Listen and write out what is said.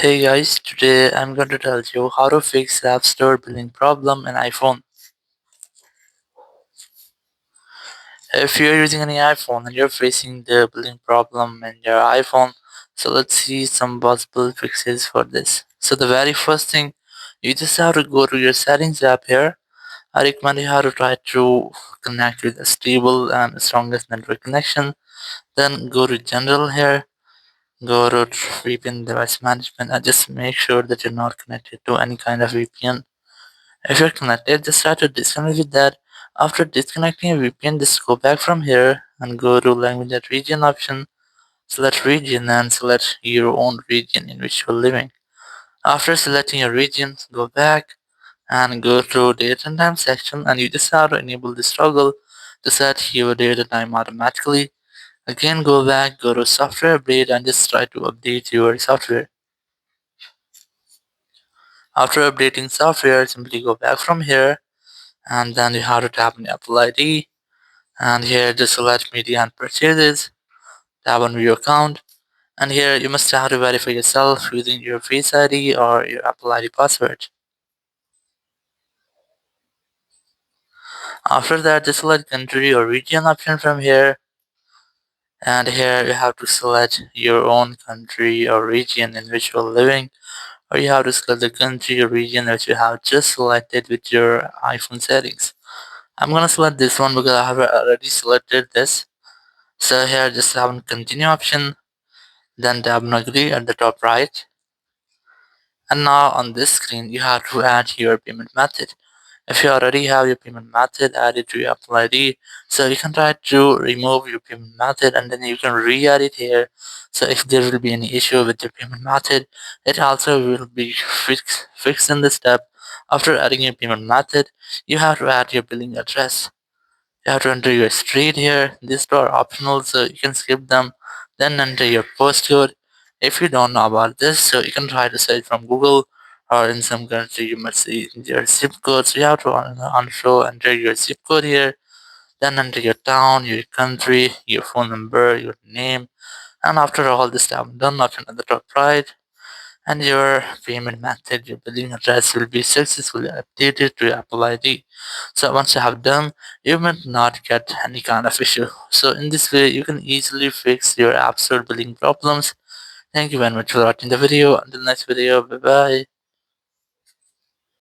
Hey guys, today I'm going to tell you how to fix the App Store billing problem in iPhone. If you're using any iPhone and you're facing the billing problem in your iPhone, so let's see some possible fixes for this. So the very first thing, you just have to go to your settings app here. I recommend you how to try to connect with a stable and strongest network connection. Then go to general here, go to VPN device management and just make sure that you're not connected to any kind of VPN. If you're connected, just try to disconnect with that. After disconnecting a VPN, just go back from here and go to language and region option. Select region and select your own region in which you're living. After selecting your region, go back and go to date and time section and you just have to enable this toggle to set your date and time automatically. Again, go back, go to software update and just try to update your software. After updating software, simply go back from here and then you have to tap on Apple ID and here just select media and purchases, tap on view account, and here you must have to verify yourself using your Face ID or your Apple ID password. After that, just select country or region option from here, and here you have to select your own country or region in which you're living, or you have to select the country or region which you have just selected with your iPhone settings. I'm gonna select this one because I have already selected this. So here just have a continue option, then tap on agree at the top right. And now on this screen, you have to add your payment method. If you already have your payment method added to your Apple ID, so you can try to remove your payment method and then you can re-add it here. So if there will be any issue with your payment method, it also will be fixed in this step. After adding your payment method, you have to add your billing address. You have to enter your street here. These two are optional, so you can skip them. Then enter your postcode. If you don't know about this, so you can try to search from Google, or in some country you must see your zip code. So you have to also enter your zip code here. Then enter your town, your country, your phone number, your name, and after all this stuff done, option at the top right, and your payment method, your billing address will be successfully updated to your Apple ID. So once you have done, you might not get any kind of issue. So in this way, you can easily fix your App Store billing problems. Thank you very much for watching the video. Until next video, bye bye.